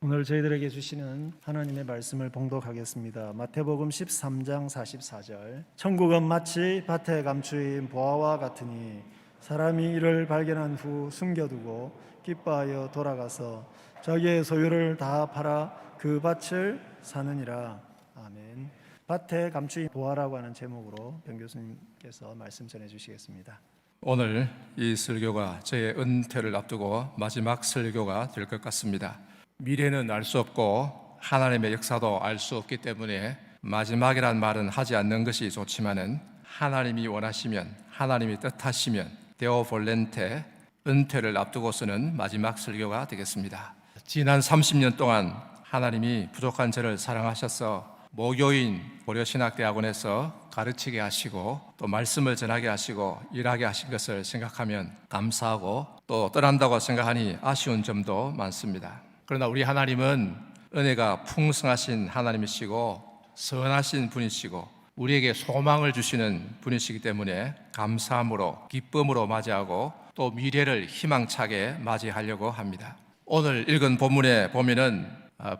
오늘 저희들에게 주시는 하나님의 말씀을 봉독하겠습니다. 마태복음 13장 44절. 천국은 마치 밭에 감추인 보화와 같으니 사람이 이를 발견한 후 숨겨두고 기뻐하여 돌아가서 자기의 소유를 다 팔아 그 밭을 사느니라. 아멘. 밭에 감추인 보화라고 하는 제목으로 병 교수님께서 말씀 전해 주시겠습니다. 오늘 이 설교가 저의 은퇴를 앞두고 마지막 설교가 될 것 같습니다. 미래는 알 수 없고 하나님의 역사도 알 수 없기 때문에 마지막이란 말은 하지 않는 것이 좋지만은 하나님이 원하시면, 하나님이 뜻하시면 데오 볼렌테, 은퇴를 앞두고서는 마지막 설교가 되겠습니다. 지난 30년 동안 하나님이 부족한 저를 사랑하셔서 모교인 고려신학대학원에서 가르치게 하시고 또 말씀을 전하게 하시고 일하게 하신 것을 생각하면 감사하고 또 떠난다고 생각하니 아쉬운 점도 많습니다. 그러나 우리 하나님은 은혜가 풍성하신 하나님이시고 선하신 분이시고 우리에게 소망을 주시는 분이시기 때문에 감사함으로 기쁨으로 맞이하고 또 미래를 희망차게 맞이하려고 합니다. 오늘 읽은 본문에 보면은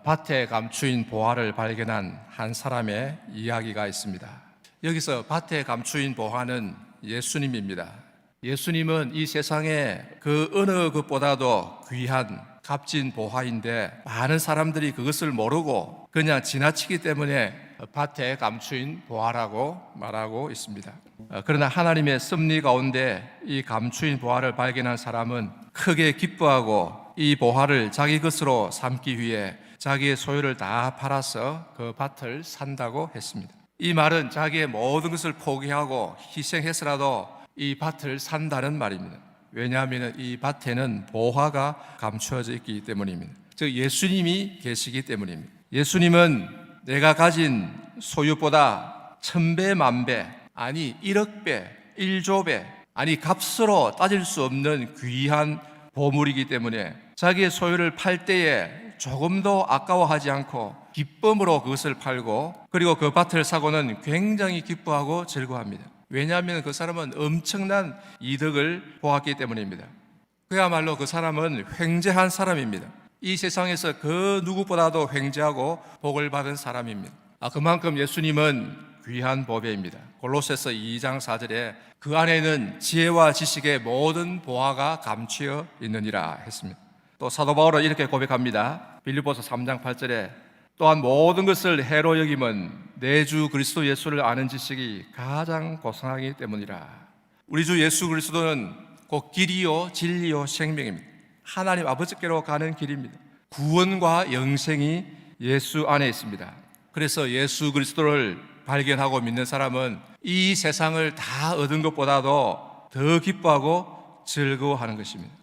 밭에 감추인 보화를 발견한 한 사람의 이야기가 있습니다. 여기서 밭에 감추인 보화는 예수님입니다. 예수님은 이 세상에 그 어느 것보다도 귀한 값진 보화인데 많은 사람들이 그것을 모르고 그냥 지나치기 때문에 밭에 감추인 보화라고 말하고 있습니다. 그러나 하나님의 섭리 가운데 이 감추인 보화를 발견한 사람은 크게 기뻐하고 이 보화를 자기 것으로 삼기 위해 자기의 소유를 다 팔아서 그 밭을 산다고 했습니다. 이 말은 자기의 모든 것을 포기하고 희생해서라도 이 밭을 산다는 말입니다. 왜냐하면 이 밭에는 보화가 감추어져 있기 때문입니다. 즉 예수님이 계시기 때문입니다. 예수님은 내가 가진 소유보다 1000배, 만배, 아니 1억배, 1조배, 아니 값으로 따질 수 없는 귀한 보물이기 때문에 자기의 소유를 팔 때에 조금도 아까워하지 않고 기쁨으로 그것을 팔고 그리고 그 밭을 사고는 굉장히 기뻐하고 즐거워합니다. 왜냐하면 그 사람은 엄청난 이득을 보았기 때문입니다. 그야말로 그 사람은 횡재한 사람입니다. 이 세상에서 그 누구보다도 횡재하고 복을 받은 사람입니다. 그만큼 예수님은 귀한 보배입니다. 골로새서 2장 4절에 그 안에는 지혜와 지식의 모든 보화가 감추어 있느니라 했습니다. 또 사도 바울은 이렇게 고백합니다. 빌립보서 3장 8절에 또한 모든 것을 해로 여김은 내 주 그리스도 예수를 아는 지식이 가장 고상하기 때문이라. 우리 주 예수 그리스도는 곧 길이요 진리요 생명입니다. 하나님 아버지께로 가는 길입니다. 구원과 영생이 예수 안에 있습니다. 그래서 예수 그리스도를 발견하고 믿는 사람은 이 세상을 다 얻은 것보다도 더 기뻐하고 즐거워하는 것입니다.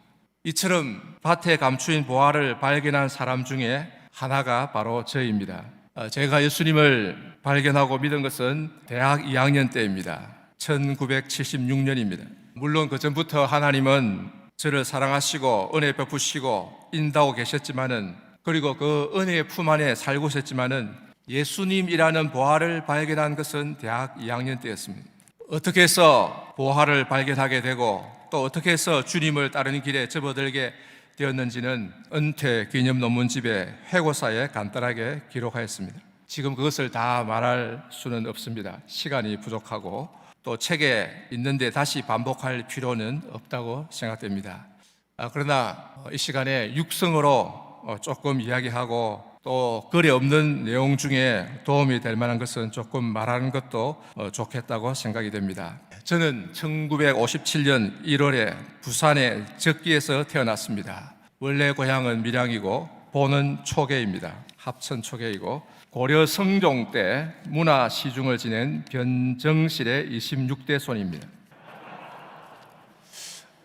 이처럼 밭에 감추인 보화를 발견한 사람 중에 하나가 바로 저입니다. 제가 예수님을 발견하고 믿은 것은 대학 2학년 때입니다. 1976년입니다. 물론 그 전부터 하나님은 저를 사랑하시고 은혜 베푸시고 인도하고 계셨지만은 그리고 그 은혜의 품 안에 살고 있었지만은 예수님이라는 보화를 발견한 것은 대학 2학년 때였습니다. 어떻게 해서 보화를 발견하게 되고 또 어떻게 해서 주님을 따르는 길에 접어들게 되었는지는 은퇴 기념 논문집의 회고사에 간단하게 기록하였습니다. 지금 그것을 다 말할 수는 없습니다. 시간이 부족하고 또 책에 있는데 다시 반복할 필요는 없다고 생각됩니다. 그러나 이 시간에 육성으로 조금 이야기하고 또 글에 없는 내용 중에 도움이 될 만한 것은 조금 말하는 것도 좋겠다고 생각이 됩니다. 저는 1957년 1월에 부산의 적기에서 태어났습니다. 원래 고향은 밀양이고 보는 초계입니다. 합천 초계이고 고려 성종 때 문화시중을 지낸 변정실의 26대 손입니다.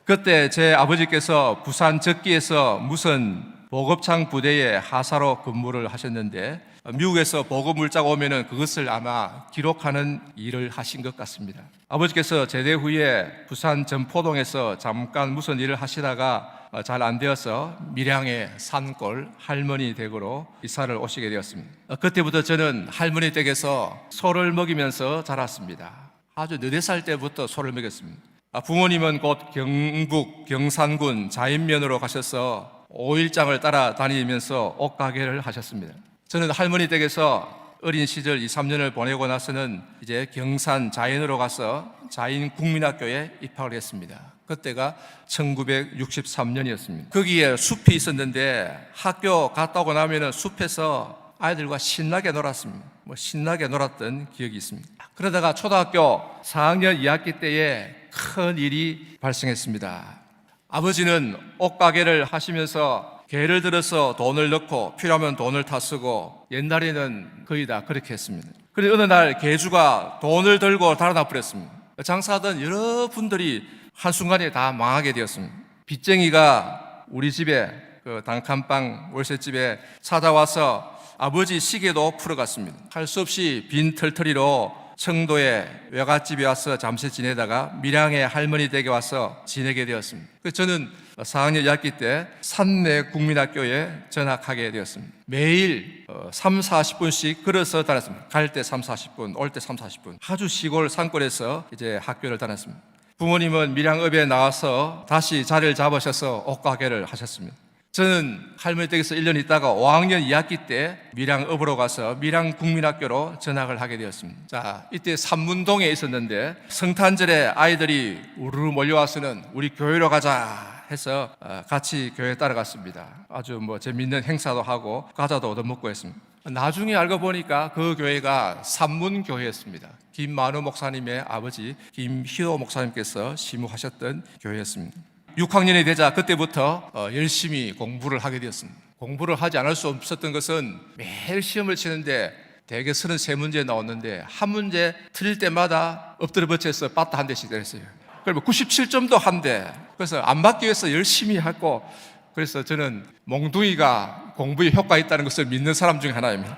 그때 제 아버지께서 부산 적기에서 무슨 보급창 부대의 하사로 근무를 하셨는데 미국에서 보급 물자가 오면은 그것을 아마 기록하는 일을 하신 것 같습니다. 아버지께서 제대 후에 부산 전포동에서 잠깐 무슨 일을 하시다가 잘 안 되어서 밀양의 산골 할머니 댁으로 이사를 오시게 되었습니다. 그때부터 저는 할머니 댁에서 소를 먹이면서 자랐습니다. 아주 4살 때부터 소를 먹였습니다. 부모님은 곧 경북 경산군 자인면으로 가셔서 5일장을 따라다니면서 옷가게를 하셨습니다. 저는 할머니 댁에서 어린 시절 2, 3년을 보내고 나서는 이제 경산 자인으로 가서 자인 국민학교에 입학을 했습니다. 그때가 1963년이었습니다. 거기에 숲이 있었는데 학교 갔다 오고 나면은 숲에서 아이들과 신나게 놀았습니다. 신나게 놀았던 기억이 있습니다. 그러다가 초등학교 4학년 2학기 때에 큰 일이 발생했습니다. 아버지는 옷가게를 하시면서 개를 들어서 돈을 넣고 필요하면 돈을 다 쓰고 옛날에는 거의 다 그렇게 했습니다. 그런데 어느 날 개주가 돈을 들고 달아나 버렸습니다. 장사하던 여러분들이 한순간에 다 망하게 되었습니다. 빚쟁이가 우리 집에 그 단칸방 월세집에 찾아와서 아버지 시계도 풀어갔습니다. 할 수 없이 빈 털터리로 청도의 외갓집에 와서 잠시 지내다가 밀양의 할머니 댁에 와서 지내게 되었습니다. 그래서 저는 4학년 2학기 때 산내 국민학교에 전학하게 되었습니다. 매일 3, 40분씩 걸어서 다녔습니다. 갈 때 3, 40분, 올 때 3, 40분. 아주 시골 산골에서 이제 학교를 다녔습니다. 부모님은 밀양읍에 나와서 다시 자리를 잡으셔서 옷가게를 하셨습니다. 저는 할머니 댁에서 1년 있다가 5학년 2학기 때 밀양읍으로 가서 밀양국민학교로 전학을 하게 되었습니다. 자, 이때 삼문동에 있었는데 성탄절에 아이들이 우르르 몰려와서는 우리 교회로 가자 해서 같이 교회에 따라갔습니다. 아주 재밌는 행사도 하고 과자도 얻어먹고 했습니다. 나중에 알고 보니까 그 교회가 삼문교회였습니다. 김만우 목사님의 아버지 김희호 목사님께서 시무하셨던 교회였습니다. 6학년이 되자 그때부터 열심히 공부를 하게 되었습니다. 공부를 하지 않을 수 없었던 것은 매일 시험을 치는데 대개 33문제 나왔는데 한 문제 틀릴 때마다 엎드려 버텨서 빠따 한 대씩 때렸어요. 그러면 97점도 한대. 그래서 안 받기 위해서 열심히 하고, 그래서 저는 몽둥이가 공부에 효과 있다는 것을 믿는 사람 중에 하나입니다.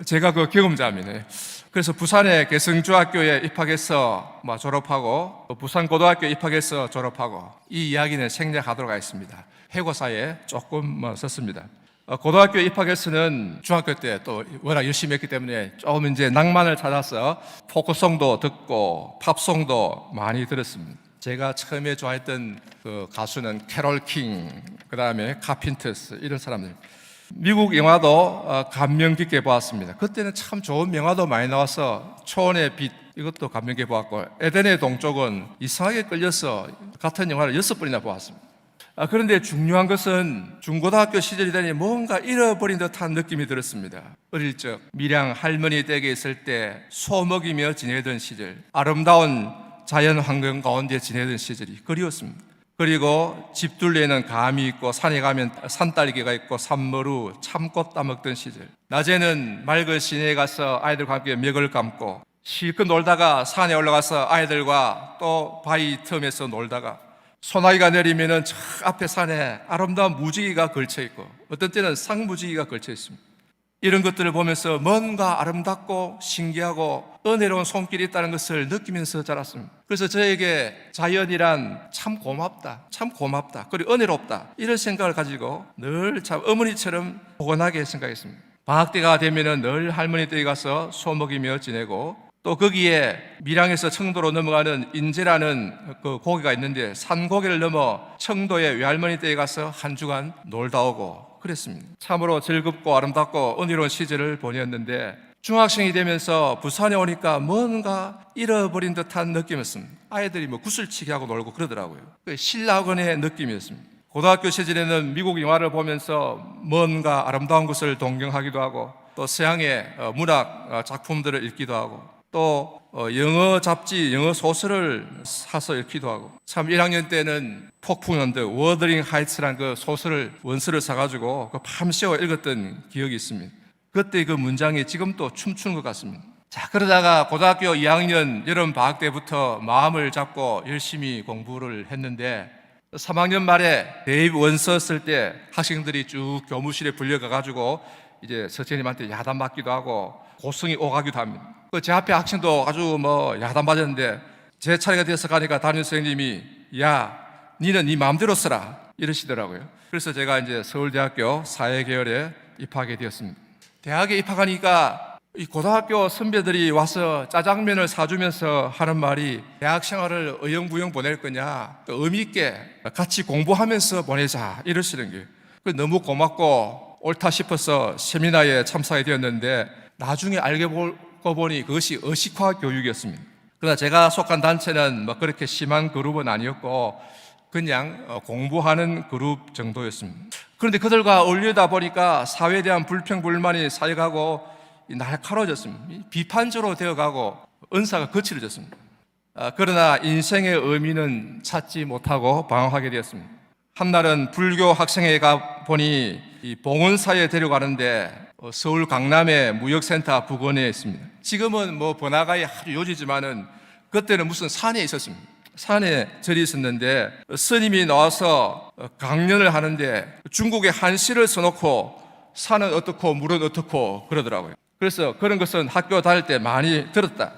제가 그 경험자입니다. 그래서 부산의 개성중학교에 입학해서 졸업하고, 부산고등학교에 입학해서 졸업하고, 이 이야기는 생략하도록 하겠습니다. 해고사에 조금 썼습니다. 고등학교에 입학해서는 중학교 때 또 워낙 열심히 했기 때문에 좀 이제 낭만을 찾아서 포크송도 듣고 팝송도 많이 들었습니다. 제가 처음에 좋아했던 그 가수는 캐롤 킹, 그 다음에 카핀터스, 이런 사람들. 미국 영화도 감명 깊게 보았습니다. 그때는 참 좋은 영화도 많이 나와서 초원의 빛, 이것도 감명 깊게 보았고, 에덴의 동쪽은 이상하게 끌려서 같은 영화를 6번이나 보았습니다. 그런데 중요한 것은 중고등학교 시절이 되니 뭔가 잃어버린 듯한 느낌이 들었습니다. 어릴 적 밀양 할머니 댁에 있을 때 소 먹이며 지내던 시절, 아름다운 자연 환경 가운데 지내던 시절이 그리웠습니다. 그리고 집 둘레에는 감이 있고 산에 가면 산딸기가 있고 산머루, 참꽃 따먹던 시절, 낮에는 맑은 시내에 가서 아이들과 함께 멱을 감고 실컷 놀다가 산에 올라가서 아이들과 또 바위 틈에서 놀다가 소나기가 내리면은 저 앞에 산에 아름다운 무지개가 걸쳐 있고 어떤 때는 쌍무지개가 걸쳐 있습니다. 이런 것들을 보면서 뭔가 아름답고 신기하고 은혜로운 손길이 있다는 것을 느끼면서 자랐습니다. 그래서 저에게 자연이란 참 고맙다, 참 고맙다, 그리고 은혜롭다, 이런 생각을 가지고 늘 참 어머니처럼 포근하게 생각했습니다. 방학 때가 되면은 늘 할머니 댁에 가서 소 먹이며 지내고, 또 거기에 밀양에서 청도로 넘어가는 인제라는 그 고개가 있는데 산고개를 넘어 청도의 외할머니 댁에 가서 한 주간 놀다 오고 그랬습니다. 참으로 즐겁고 아름답고 은혜로운 시절을 보냈는데, 중학생이 되면서 부산에 오니까 뭔가 잃어버린 듯한 느낌이었습니다. 아이들이 구슬치기 하고 놀고 그러더라고요. 신라원의 느낌이었습니다. 고등학교 시절에는 미국 영화를 보면서 뭔가 아름다운 것을 동경하기도 하고, 또 서양의 문학 작품들을 읽기도 하고, 또 영어 잡지, 영어 소설을 사서 읽기도 하고, 참 1학년 때는 폭풍 언덕, 워더링 하이츠라는 그 소설을 원서를 사가지고 그 밤새워 읽었던 기억이 있습니다. 그때 그 문장이 지금도 춤추는 것 같습니다. 자, 그러다가 고등학교 2학년 여름 방학 때부터 마음을 잡고 열심히 공부를 했는데, 3학년 말에 대입 원서 쓸 때 학생들이 쭉 교무실에 불려가가지고 이제 선생님한테 야단 맞기도 하고 고성이 오가기도 합니다. 제 앞에 학생도 아주 야단 맞았는데, 제 차례가 돼서 가니까 담임 선생님이 야, 니는 네 마음대로 써라, 이러시더라고요. 그래서 제가 이제 서울대학교 사회계열에 입학하게 되었습니다. 대학에 입학하니까 이 고등학교 선배들이 와서 짜장면을 사주면서 하는 말이 대학 생활을 어영부영 보낼 거냐, 또 의미 있게 같이 공부하면서 보내자 이러시는 게 너무 고맙고 옳다 싶어서 세미나에 참석이 되었는데 나중에 알고 보니 그것이 의식화 교육이었습니다. 그러나 제가 속한 단체는 뭐 그렇게 심한 그룹은 아니었고 그냥 공부하는 그룹 정도였습니다. 그런데 그들과 어울리다 보니까 사회에 대한 불평, 불만이 쌓여가고 날카로워졌습니다. 비판적으로 되어가고 은사가 거칠어졌습니다. 그러나 인생의 의미는 찾지 못하고 방황하게 되었습니다. 한날은 불교 학생회에 가 보니 이 봉헌사에 데려가는데 서울 강남의 무역센터 부근에 있습니다. 지금은 뭐 번화가에 아주 요지지만은 그때는 무슨 산에 있었습니다. 산에 절이 있었는데 스님이 나와서 강연을 하는데 중국의 한시를 써놓고 산은 어떻고 물은 어떻고 그러더라고요. 그래서 그런 것은 학교 다닐 때 많이 들었다.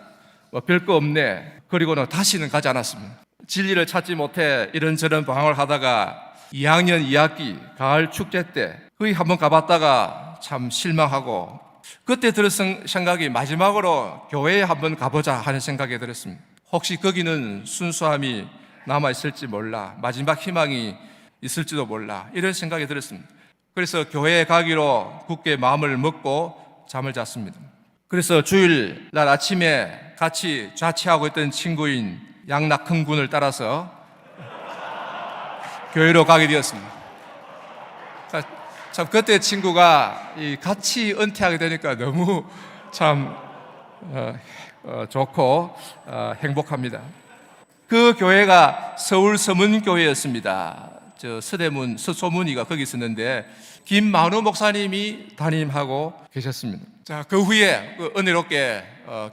별거 없네. 그리고는 다시는 가지 않았습니다. 진리를 찾지 못해 이런저런 방황을 하다가 2학년 2학기 가을 축제 때 거기 한번 가봤다가 참 실망하고 그때 들었던 생각이 마지막으로 교회에 한번 가보자 하는 생각이 들었습니다. 혹시 거기는 순수함이 남아있을지 몰라, 마지막 희망이 있을지도 몰라, 이런 생각이 들었습니다. 그래서 교회에 가기로 굳게 마음을 먹고 잠을 잤습니다. 그래서 주일날 아침에 같이 자취하고 있던 친구인 양낙흥 군을 따라서 교회로 가게 되었습니다. 참 그때 친구가 같이 은퇴하게 되니까 너무 참 좋고 행복합니다. 그 교회가 서울 서문교회였습니다. 저 서대문 서소문이가 거기 있었는데 김만우 목사님이 담임하고 계셨습니다. 자, 그 후에 은혜롭게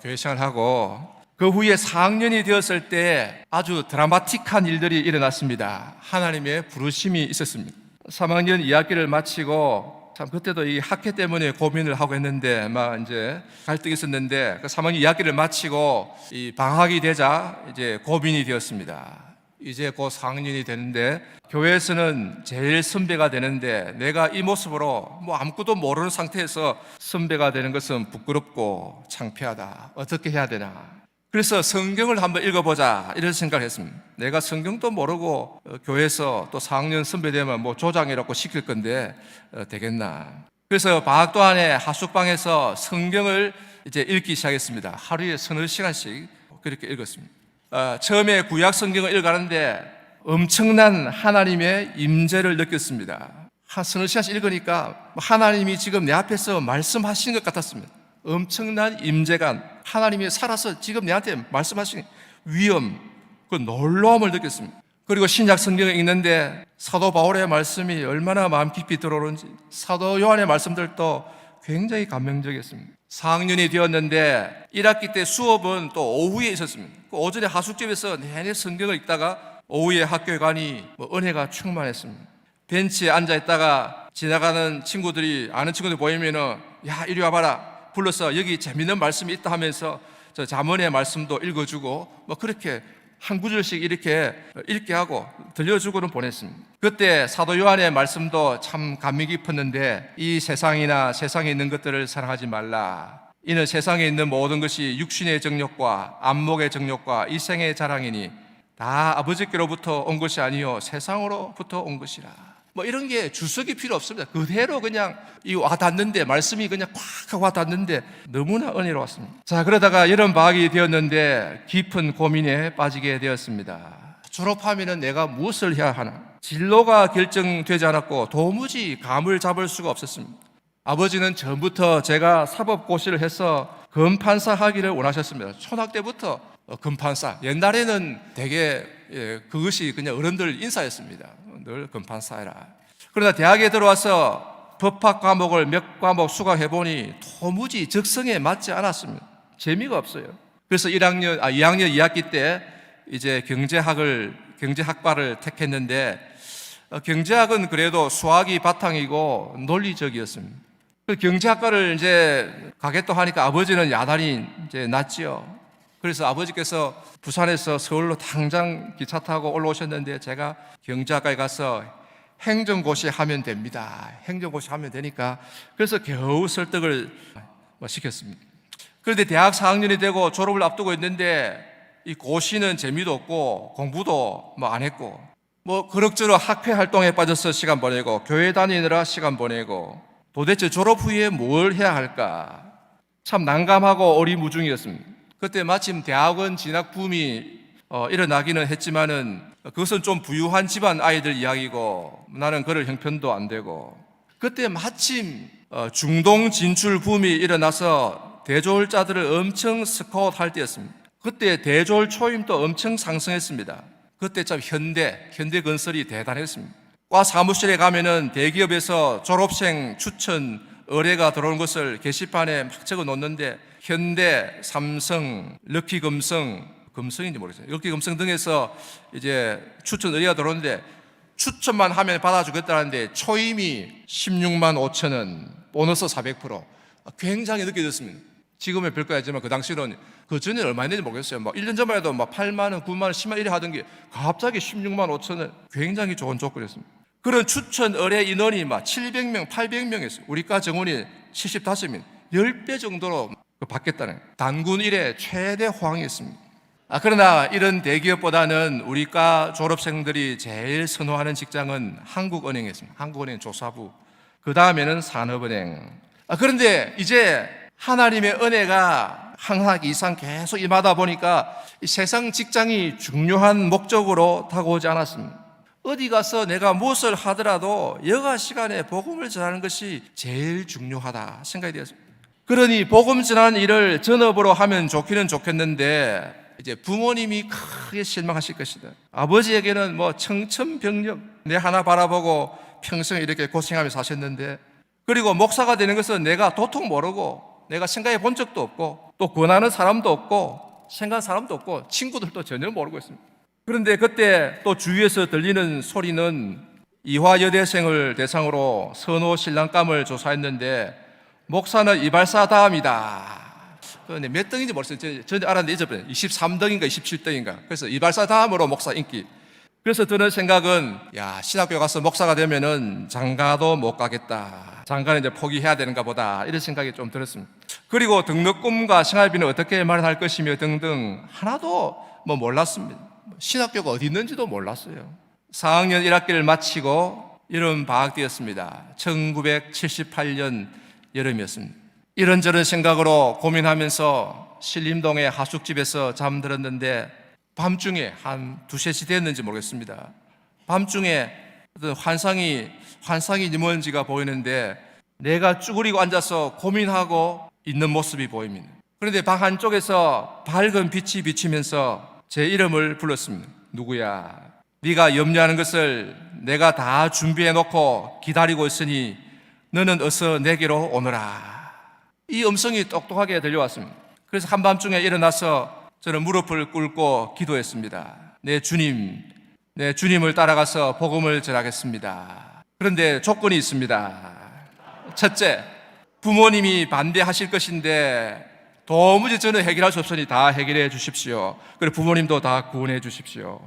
교회 생활하고 그 후에 4학년이 되었을 때 아주 드라마틱한 일들이 일어났습니다. 하나님의 부르심이 있었습니다. 3학년 2학기를 마치고 참 그때도 이 학회 때문에 고민을 하고 했는데 막 이제 갈등이 있었는데 그 3학년 2학기를 마치고 이 방학이 되자 이제 고민이 되었습니다. 이제 곧 4학년이 되는데 교회에서는 제일 선배가 되는데 내가 이 모습으로 뭐 아무것도 모르는 상태에서 선배가 되는 것은 부끄럽고 창피하다. 어떻게 해야 되나? 그래서 성경을 한번 읽어보자 이런 생각을 했습니다. 내가 성경도 모르고 교회에서 또 4학년 선배 되면 뭐 조장이라고 시킬 건데 되겠나? 그래서 방학 동안에 하숙방에서 성경을 이제 읽기 시작했습니다. 하루에 서너 시간씩 그렇게 읽었습니다. 처음에 구약 성경을 읽었는데 엄청난 하나님의 임재를 느꼈습니다. 한 서너 시간씩 읽으니까 하나님이 지금 내 앞에서 말씀하신 것 같았습니다. 엄청난 임재감, 하나님이 살아서 지금 내한테 말씀하신 위엄, 그 놀라움을 느꼈습니다. 그리고 신약 성경을 읽는데 사도 바울의 말씀이 얼마나 마음 깊이 들어오는지, 사도 요한의 말씀들도 굉장히 감명적이었습니다. 4학년이 되었는데 1학기 때 수업은 또 오후에 있었습니다. 그 오전에 하숙집에서 내내 성경을 읽다가 오후에 학교에 가니 은혜가 충만했습니다. 벤치에 앉아있다가 지나가는 친구들이, 아는 친구들 보이면은 야 이리 와봐라, 불러서 여기 재밌는 말씀이 있다 하면서 저 잠언의 말씀도 읽어주고 뭐 그렇게 한 구절씩 이렇게 읽게 하고 들려주고는 보냈습니다. 그때 사도 요한의 말씀도 참 감명 깊었는데 이 세상이나 세상에 있는 것들을 사랑하지 말라. 이는 세상에 있는 모든 것이 육신의 정욕과 안목의 정욕과 이생의 자랑이니 다 아버지께로부터 온 것이 아니요 세상으로부터 온 것이라. 뭐 이런 게 주석이 필요 없습니다. 그대로 그냥 이 와닿는데, 말씀이 그냥 꽉 하고 와닿는데 너무나 은혜로웠습니다. 자, 그러다가 여름 방학이 되었는데 깊은 고민에 빠지게 되었습니다. 졸업하면은 내가 무엇을 해야 하나? 진로가 결정되지 않았고 도무지 감을 잡을 수가 없었습니다. 아버지는 전부터 제가 사법고시를 해서 검판사 하기를 원하셨습니다. 초등학교 때부터 검판사. 옛날에는 되게 그것이 그냥 어른들 인사였습니다. 늘 검판사해라. 그러나 대학에 들어와서 법학 과목을 몇 과목 수강해보니 도무지 적성에 맞지 않았습니다. 재미가 없어요. 그래서 2학년 2학기 때 이제 경제학과를 택했는데 경제학은 그래도 수학이 바탕이고 논리적이었습니다. 그 경제학과를 이제 가겠다 하니까 아버지는 야단이 이제 났지요. 그래서 아버지께서 부산에서 서울로 당장 기차 타고 올라오셨는데 제가 경제학과에 가서 행정고시 하면 됩니다. 행정고시 하면 되니까 그래서 겨우 설득을 시켰습니다. 그런데 대학 4학년이 되고 졸업을 앞두고 있는데 이 고시는 재미도 없고 공부도 뭐 안 했고 뭐 그럭저럭 학회 활동에 빠져서 시간 보내고 교회 다니느라 시간 보내고 도대체 졸업 후에 뭘 해야 할까? 참 난감하고 오리무중이었습니다. 그때 마침 대학원 진학 붐이 일어나기는 했지만은 그것은 좀 부유한 집안 아이들 이야기고 나는 그럴 형편도 안 되고 그때 마침 중동 진출 붐이 일어나서 대졸자들을 엄청 스카웃할 때였습니다. 그때 대졸 초임도 엄청 상승했습니다. 그때 참 현대건설이 대단했습니다. 과 사무실에 가면은 대기업에서 졸업생 추천 의뢰가 들어오는 것을 게시판에 막 적어 놓는데 현대, 삼성, 금성인지 모르겠어요. 럭키금성 등에서 이제 추천 의뢰가 들어오는데 추천만 하면 받아주겠다는데 초임이 16만 5천 원, 보너스 400%. 굉장히 느껴졌습니다. 지금은 별거 아니지만 그 당시는 그 전에 얼마였는지 모르겠어요. 막 1년 전만 해도 막 8만 원, 9만 원, 10만 원 이래 하던 게 갑자기 16만 5천 원. 굉장히 좋은 조건이었습니다. 그런 추천 의뢰 인원이 막 700명, 800명이었어요. 우리과 정원이 75명, 10배 정도로 받겠다는 단군 이래 최대 호황이었습니다. 그러나 이런 대기업보다는 우리과 졸업생들이 제일 선호하는 직장은 한국은행이었습니다. 한국은행 조사부. 그 다음에는 산업은행. 그런데 이제 하나님의 은혜가 항상 이상 계속 임하다 보니까 이 세상 직장이 중요한 목적으로 다가오지 않았습니다. 어디 가서 내가 무엇을 하더라도 여가 시간에 복음을 전하는 것이 제일 중요하다 생각이 되었습니다. 그러니 복음 전하는 일을 전업으로 하면 좋기는 좋겠는데 이제 부모님이 크게 실망하실 것이다. 아버지에게는 뭐 청천벽력 내 하나 바라보고 평생 이렇게 고생하며 사셨는데 그리고 목사가 되는 것은 내가 도통 모르고 내가 생각해 본 적도 없고 또 권하는 사람도 없고 생각하는 사람도 없고 친구들도 전혀 모르고 있습니다. 그런데 그때 또 주위에서 들리는 소리는 이화여대생을 대상으로 선호 신랑감을 조사했는데 목사는 이발사 다음이다. 그런데 몇 등인지 모르겠어요. 저는 알았는데 잊어버렸어요. 23등인가 27등인가. 그래서 이발사 다음으로 목사 인기. 그래서 드는 생각은 신학교 가서 목사가 되면은 장가도 못 가겠다. 장가는 이제 포기해야 되는가 보다. 이런 생각이 좀 들었습니다. 그리고 등록금과 생활비는 어떻게 마련할 것이며 등등 하나도 뭐 몰랐습니다. 신학교가 어디 있는지도 몰랐어요. 4학년 1학기를 마치고 여름 방학 때였습니다. 1978년 여름이었습니다. 이런저런 생각으로 고민하면서 신림동의 하숙집에서 잠들었는데 밤중에 한 2, 3시 됐는지 모르겠습니다. 밤중에 어떤 환상이 뭔지가 보이는데 내가 쭈그리고 앉아서 고민하고 있는 모습이 보입니다. 그런데 방 한쪽에서 밝은 빛이 비치면서 제 이름을 불렀습니다. 누구야? 네가 염려하는 것을 내가 다 준비해 놓고 기다리고 있으니 너는 어서 내게로 오너라. 이 음성이 똑똑하게 들려왔습니다. 그래서 한밤중에 일어나서 저는 무릎을 꿇고 기도했습니다. 내 주님을 따라가서 복음을 전하겠습니다. 그런데 조건이 있습니다. 첫째, 부모님이 반대하실 것인데 도무지 저는 해결할 수 없으니 다 해결해 주십시오. 그리고 부모님도 다 구원해 주십시오.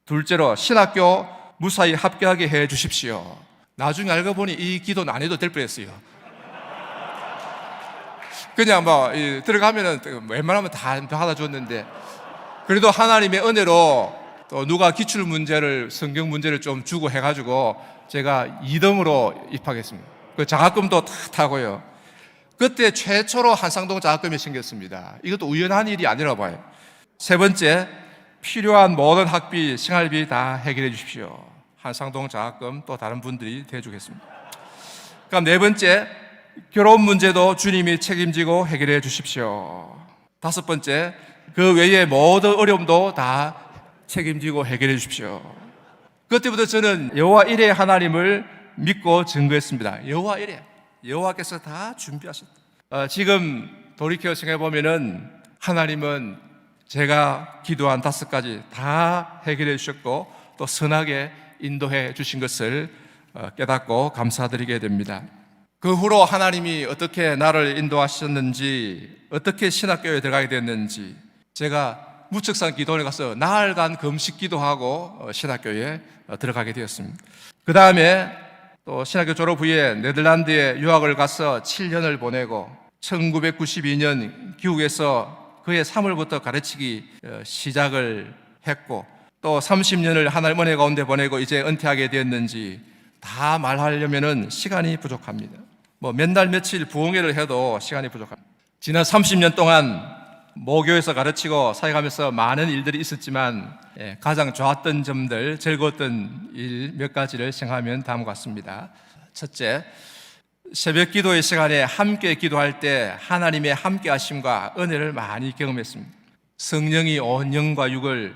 둘째로 신학교 무사히 합격하게 해 주십시오. 나중에 알고 보니 이 기도는 안 해도 될 뻔했어요. 그냥 들어가면은 웬만하면 다 받아줬는데 그래도 하나님의 은혜로 또 누가 기출 문제를 성경 문제를 좀 주고 해가지고 제가 2등으로 입학했습니다. 그 장학금도 다 타고요. 그때 최초로 한상동 장학금이 생겼습니다. 이것도 우연한 일이 아니라 봐요. 세 번째, 필요한 모든 학비, 생활비 다 해결해 주십시오. 한상동 장학금 또 다른 분들이 대주겠습니다. 그럼 네 번째, 결혼 문제도 주님이 책임지고 해결해 주십시오. 다섯 번째, 그 외의 모든 어려움도 다 책임지고 해결해 주십시오. 그때부터 저는 여호와 이레 하나님을 믿고 증거했습니다. 여호와 이레, 여호와께서 다 준비하셨다. 지금 돌이켜 생각해 보면은 하나님은 제가 기도한 5가지 다 해결해 주셨고 또 선하게 인도해 주신 것을 깨닫고 감사드리게 됩니다. 그 후로 하나님이 어떻게 나를 인도하셨는지, 어떻게 신학교에 들어가게 됐는지, 제가 무척산 기도원에 가서 나흘간 금식 기도하고 신학교에 들어가게 되었습니다. 그 다음에 또 신학교 졸업 후에 네덜란드에 유학을 가서 7년을 보내고 1992년 귀국에서 그해 3월부터 가르치기 시작을 했고, 또 30년을 하나님 은혜 가운데 보내고 이제 은퇴하게 되었는지 다 말하려면은 시간이 부족합니다. 뭐 몇 날 며칠 부흥회를 해도 시간이 부족합니다. 지난 30년 동안 모교에서 가르치고 사역하면서 많은 일들이 있었지만 가장 좋았던 점들, 즐거웠던 일 몇 가지를 생각하면 다음과 같습니다. 첫째, 새벽 기도의 시간에 함께 기도할 때 하나님의 함께 하심과 은혜를 많이 경험했습니다. 성령이 온 영과 육을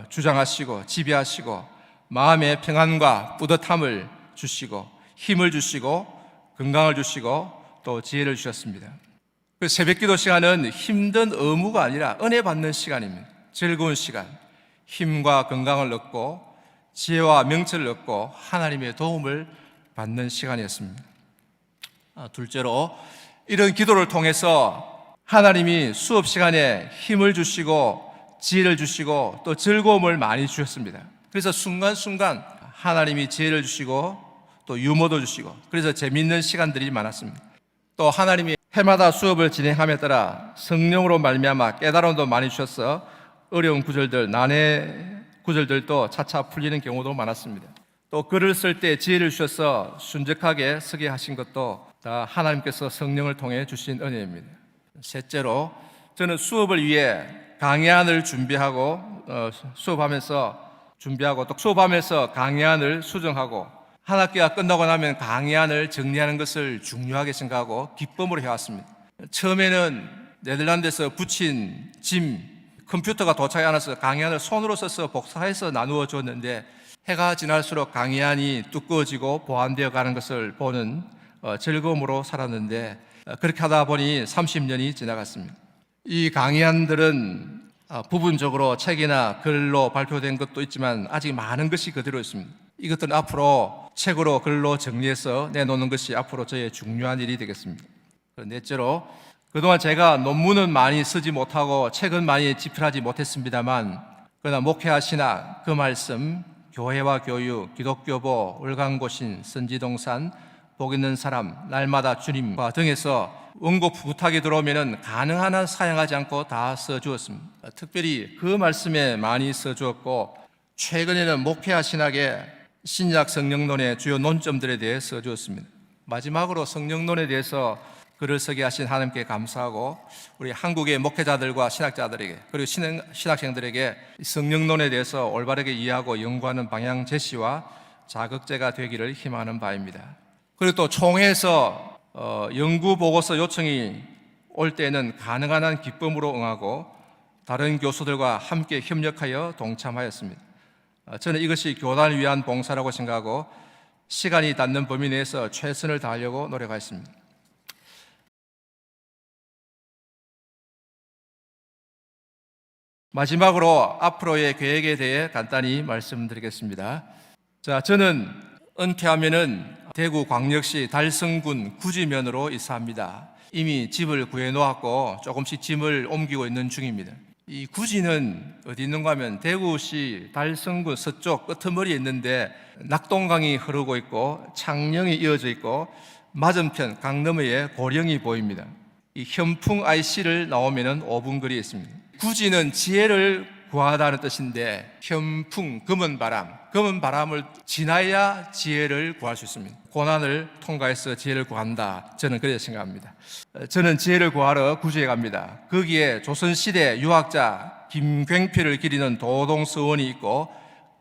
주장하시고 지배하시고 마음의 평안과 뿌듯함을 주시고 힘을 주시고 건강을 주시고 또 지혜를 주셨습니다. 그 새벽 기도 시간은 힘든 의무가 아니라 은혜 받는 시간입니다. 즐거운 시간, 힘과 건강을 얻고 지혜와 명철을 얻고 하나님의 도움을 받는 시간이었습니다. 둘째로, 이런 기도를 통해서 하나님이 수업 시간에 힘을 주시고 지혜를 주시고 또 즐거움을 많이 주셨습니다. 그래서 순간순간 하나님이 지혜를 주시고 또 유머도 주시고 그래서 재미있는 시간들이 많았습니다. 또 하나님이 해마다 수업을 진행함에 따라 성령으로 말미암아 깨달음도 많이 주셔서 어려운 구절들, 난해 구절들도 차차 풀리는 경우도 많았습니다. 또 글을 쓸 때 지혜를 주셔서 순적하게 쓰게 하신 것도 다 하나님께서 성령을 통해 주신 은혜입니다. 셋째로, 저는 수업을 위해 강의안을 준비하고 또 수업하면서 강의안을 수정하고 한 학기가 끝나고 나면 강의안을 정리하는 것을 중요하게 생각하고 기쁨으로 해왔습니다. 처음에는 네덜란드에서 붙인 컴퓨터가 도착하지 않아서 강의안을 손으로 써서 복사해서 나누어 줬는데 해가 지날수록 강의안이 두꺼워지고 보완되어 가는 것을 보는 즐거움으로 살았는데 그렇게 하다 보니 30년이 지나갔습니다. 이 강의안들은 부분적으로 책이나 글로 발표된 것도 있지만 아직 많은 것이 그대로 있습니다. 이것들은 앞으로 책으로 글로 정리해서 내놓는 것이 앞으로 저의 중요한 일이 되겠습니다. 넷째로, 그동안 제가 논문은 많이 쓰지 못하고 책은 많이 집필하지 못했습니다만 그러나 목회와 신학, 그 말씀, 교회와 교육, 기독교보, 울강고신, 선지동산, 복 있는 사람, 날마다 주님과 등에서 원고 부탁이 들어오면 가능한 한 사양하지 않고 다 써주었습니다. 특별히 그 말씀에 많이 써주었고 최근에는 목회와 신학의 신약 성령론의 주요 논점들에 대해 써주었습니다. 마지막으로 성령론에 대해서 글을 쓰게 하신 하나님께 감사하고 우리 한국의 목회자들과 신학자들에게 그리고 신학생들에게 성령론에 대해서 올바르게 이해하고 연구하는 방향 제시와 자극제가 되기를 희망하는 바입니다. 그리고 또 총회에서 연구 보고서 요청이 올 때는 가능한 한 기쁨으로 응하고 다른 교수들과 함께 협력하여 동참하였습니다. 저는 이것이 교단을 위한 봉사라고 생각하고 시간이 닿는 범위 내에서 최선을 다하려고 노력하였습니다. 마지막으로 앞으로의 계획에 대해 간단히 말씀드리겠습니다. 저는 은퇴하면은 대구광역시 달성군 구지면으로 이사합니다. 이미 집을 구해놓았고 조금씩 짐을 옮기고 있는 중입니다. 이 구지는 어디 있는가 하면 대구시 달성군 서쪽 끄트머리에 있는데 낙동강이 흐르고 있고 창녕이 이어져 있고 맞은편 강 너머에 고령이 보입니다. 이 현풍 IC를 나오면 5분 거리에 있습니다. 구지는 지혜를 구하다는 뜻인데 현풍, 검은 바람을 지나야 지혜를 구할 수 있습니다. 고난을 통과해서 지혜를 구한다. 저는 그렇게 생각합니다. 저는 지혜를 구하러 구지에 갑니다. 거기에 조선시대 유학자 김굉표를 기리는 도동서원이 있고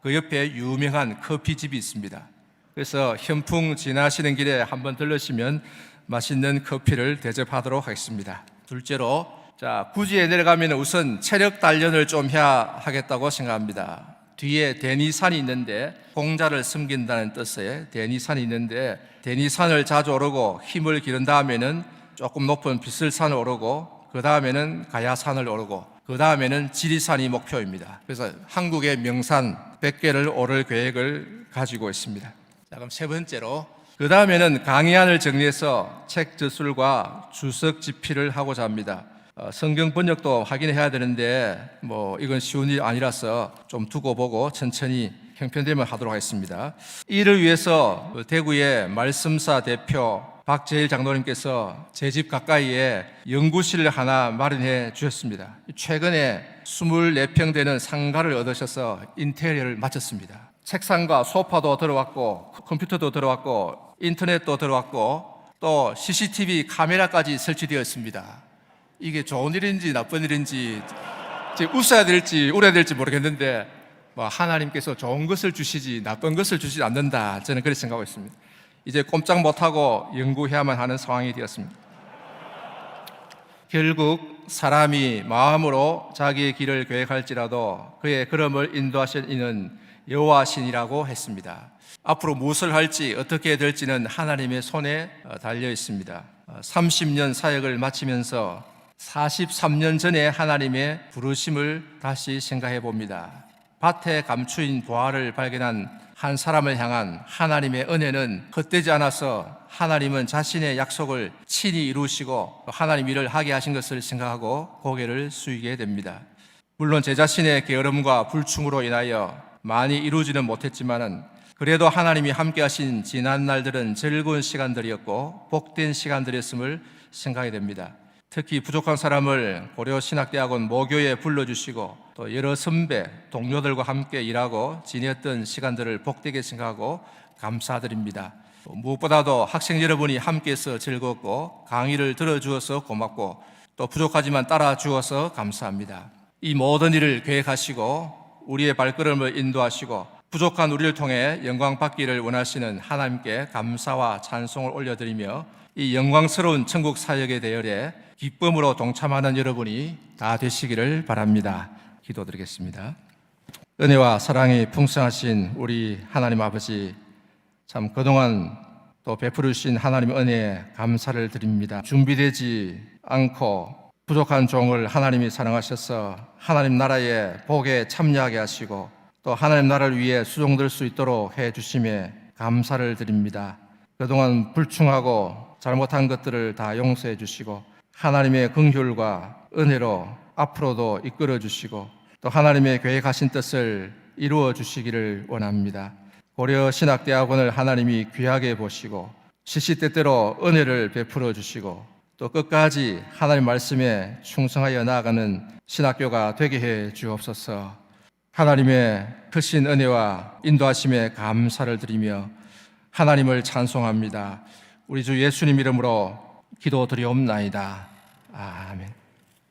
그 옆에 유명한 커피집이 있습니다. 그래서 현풍 지나시는 길에 한번 들르시면 맛있는 커피를 대접하도록 하겠습니다. 둘째로, 구지에 내려가면 우선 체력 단련을 좀 해야 하겠다고 생각합니다. 뒤에 대니산이 있는데 공자를 섬긴다는 뜻의 대니산이 있는데 대니산을 자주 오르고 힘을 기른 다음에는 조금 높은 비슬산을 오르고 그 다음에는 가야산을 오르고 그 다음에는 지리산이 목표입니다. 그래서 한국의 명산 100개를 오를 계획을 가지고 있습니다. 그럼 세 번째로, 그 다음에는 강의안을 정리해서 책 저술과 주석 집필을 하고자 합니다. 성경 번역도 확인해야 되는데 이건 쉬운 일이 아니라서 좀 두고 보고 천천히 형편되면 하도록 하겠습니다. 이를 위해서 대구의 말씀사 대표 박재일 장로님께서 제 집 가까이에 연구실을 하나 마련해 주셨습니다. 최근에 24평 되는 상가를 얻으셔서 인테리어를 마쳤습니다. 책상과 소파도 들어왔고 컴퓨터도 들어왔고 인터넷도 들어왔고 또 CCTV 카메라까지 설치되어 있습니다. 이게 좋은 일인지 나쁜 일인지 웃어야 될지 울어야 될지 모르겠는데 하나님께서 좋은 것을 주시지 나쁜 것을 주시지 않는다, 저는 그렇게 생각하고 있습니다. 이제 꼼짝 못하고 연구해야만 하는 상황이 되었습니다. 결국 사람이 마음으로 자기의 길을 계획할지라도 그의 걸음을 인도하실 이는 여호와신이라고 했습니다. 앞으로 무엇을 할지 어떻게 해야 될지는 하나님의 손에 달려 있습니다. 30년 사역을 마치면서 43년 전에 하나님의 부르심을 다시 생각해 봅니다. 밭에 감추인 보화를 발견한 한 사람을 향한 하나님의 은혜는 헛되지 않아서 하나님은 자신의 약속을 친히 이루시고 하나님 일을 하게 하신 것을 생각하고 고개를 숙이게 됩니다. 물론 제 자신의 게으름과 불충으로 인하여 많이 이루지는 못했지만은 그래도 하나님이 함께 하신 지난 날들은 즐거운 시간들이었고 복된 시간들이었음을 생각이 됩니다. 특히 부족한 사람을 고려신학대학원 모교에 불러주시고 또 여러 선배, 동료들과 함께 일하고 지냈던 시간들을 복되게 생각하고 감사드립니다. 무엇보다도 학생 여러분이 함께해서 즐겁고 강의를 들어주어서 고맙고 또 부족하지만 따라주어서 감사합니다. 이 모든 일을 계획하시고 우리의 발걸음을 인도하시고 부족한 우리를 통해 영광 받기를 원하시는 하나님께 감사와 찬송을 올려드리며 이 영광스러운 천국 사역의 대열에 기쁨으로 동참하는 여러분이 다 되시기를 바랍니다. 기도드리겠습니다. 은혜와 사랑이 풍성하신 우리 하나님 아버지, 참 그동안 또 베풀어 주신 하나님의 은혜에 감사를 드립니다. 준비되지 않고 부족한 종을 하나님이 사랑하셔서 하나님 나라의 복에 참여하게 하시고 또 하나님 나라를 위해 수종될 수 있도록 해 주심에 감사를 드립니다. 그동안 불충하고 잘못한 것들을 다 용서해 주시고 하나님의 긍휼과 은혜로 앞으로도 이끌어 주시고 또 하나님의 계획하신 뜻을 이루어 주시기를 원합니다. 고려신학대학원을 하나님이 귀하게 보시고 시시때때로 은혜를 베풀어 주시고 또 끝까지 하나님 말씀에 충성하여 나아가는 신학교가 되게 해 주옵소서. 하나님의 크신 은혜와 인도하심에 감사를 드리며 하나님을 찬송합니다. 우리 주 예수님 이름으로 기도드리옵나이다. 아멘.